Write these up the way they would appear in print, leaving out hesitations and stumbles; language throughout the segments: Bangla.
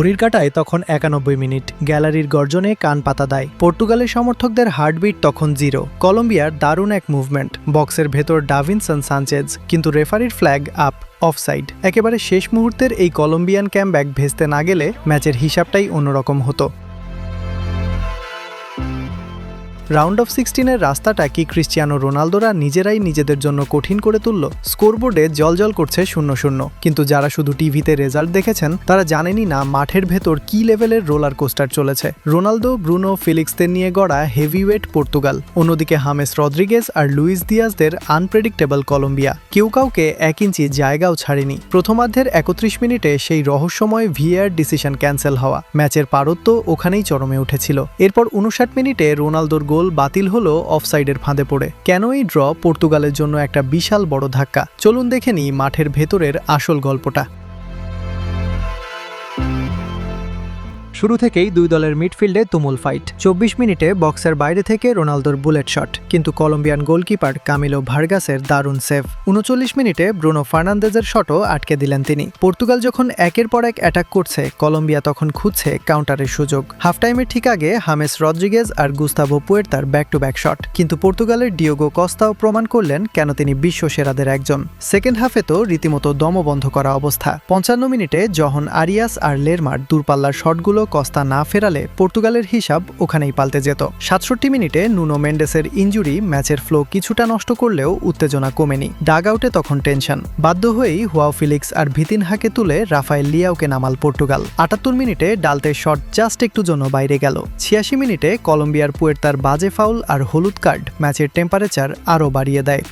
ঘড়ির কাঁটায় তখন ৯১ মিনিট। গ্যালারির গর্জনে কান পাতা দেয়। পর্তুগালের সমর্থকদের হার্টবিট তখন 0। কলম্বিয়ার দারুণ এক মুভমেন্ট, বক্সের ভেতর ডাভিনসন সানচেজ, কিন্তু রেফারির ফ্ল্যাগ আপ, অফসাইড। একেবারে শেষ মুহূর্তের এই কলম্বিয়ান ক্যামব্যাক ভেস্তে না গেলে ম্যাচের হিসাবটাই অন্যরকম হতো। রাউন্ড অফ 16-এর রাস্তাটা কি ক্রিস্টিয়ানো রোনালদোরা নিজেরাই নিজেদের জন্য কঠিন করে তুলল? স্কোরবোর্ডে জলজল করছে 0-0, কিন্তু যারা শুধু টিভিতে রেজাল্ট দেখেছেন তারা জানেনই না মাঠের ভেতর কি লেভেলের রোলার কোস্টার চলেছে। রোনালদো, ব্রুনো, ফেলিক্সদের নিয়ে গড়া হেভিওয়েট পর্তুগাল, অন্যদিকে হামেস রদ্রিগেজ আর লুইস দিয়াজদের আনপ্রেডিক্টেবল কলম্বিয়া। কেউ কাউকে 1 ইঞ্চি জায়গাও ছাড়েনি। প্রথমার্ধের ৩১ মিনিটে সেই রহস্যময় ভিএআর ডিসিশন ক্যান্সেল হওয়া, ম্যাচের পারত্ব ওখানেই চরমে উঠেছিল। এরপর 59 মিনিটে রোনালদোর গোল বাতিল হলো অফসাইডের ফাঁদে পড়ে। কেন এই ড্র পর্তুগালের জন্য একটা বিশাল বড় ধাক্কা? চলুন দেখে নিই মাঠের ভেতরের আসল গল্পটা। শুরু থেকেই দুই দলের মিডফিল্ডে তুমুল ফাইট। ২৪ মিনিটে বক্সের বাইরে থেকে রোনালদোর বুলেট শট, কিন্তু কলম্বিয়ান গোলকিপার কামিলো ভার্গাসের দারুণ সেভ। ৩৯ মিনিটে ব্রুনো ফার্নান্দেজের শটও আটকে দিলেন তিনি। পর্তুগাল যখন একের পর এক অ্যাটাক করছে, কলম্বিয়া তখন খুঁজছে কাউন্টারের সুযোগ। হাফ টাইমের ঠিক আগে হামেস রদ্রিগেজ আর গুস্তাভো পুয়ের্তার ব্যাক টু ব্যাক শট, কিন্তু পর্তুগালের ডিয়েগো কস্তাও প্রমাণ করলেন কেন তিনি বিশ্ব সেরাদের একজন। সেকেন্ড হাফে তো রীতিমতো দমবন্ধ করা অবস্থা। ৫৫ মিনিটে জহন আরিয়াস আর লেরমার দূরপাল্লার শটগুলো কস্তা না ফেরালে পর্তুগালের হিসাব ওখানেই পাল্টে যেত। ৬৭ মিনিটে নুনো মেন্ডেসের ইনজুরি ম্যাচের ফ্লো কিছুটা নষ্ট করলেও উত্তেজনা কমেনি। ডাগ আউটে তখন টেনশন। বাধ্য হয়েই হুয়াও ফিলিক্স আর ভিতিনহাকে তুলে রাফায়েল লিয়াওকে নামাল পর্তুগাল। ৭৮ মিনিটে ডালতের শট জাস্ট একটু জন্য বাইরে গেল। ৮৬ মিনিটে কলম্বিয়ার পুয়ের্তার বাজে ফাউল আর হলুদ কার্ড ম্যাচের টেম্পারেচার আরও বাড়িয়ে দেয়।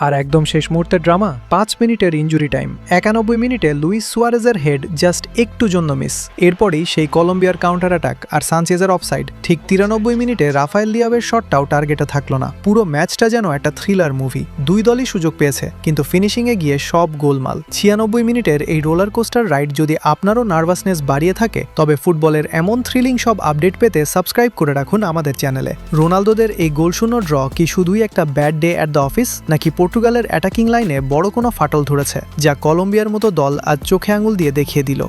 আর একদম শেষ মুহূর্তের ড্রামা, ৫ মিনিটের ইনজুরি টাইম। ৯১ মিনিটে লুইস সুয়ারেজের হেড জাস্ট একটু জন্য মিস। এরপরই সেই কলম্বিয়ার কাউন্টার অ্যাটাক আর সানচেজের অফসাইড। ঠিক ৯৩ মিনিটে রাফায়েল লিয়াওয়ের শটটাও টার্গেটে থাকলো না। পুরো ম্যাচটা যেন একটা থ্রিলার মুভি। দুই দলই সুযোগ পেয়েছে, কিন্তু ফিনিশিংয়ে গিয়ে সব গোলমাল। ৯৬ মিনিটের এই রোলার কোস্টার রাইড যদি আপনারও নার্ভাসনেস বাড়িয়ে থাকে, তবে ফুটবলের এমন থ্রিলিং সব আপডেট পেতে সাবস্ক্রাইব করে রাখুন আমাদের চ্যানেলে। রোনালদোদের এই গোলশূন্য ড্র কি শুধুই একটা bad day at the office, নাকি পর্তুগালের অ্যাটাকিং লাইনে বড় কোনো ফাটল ধরেছে, যা কলম্বিয়ার মতো দল আজ চোখে আঙুল দিয়ে দেখিয়ে দিল?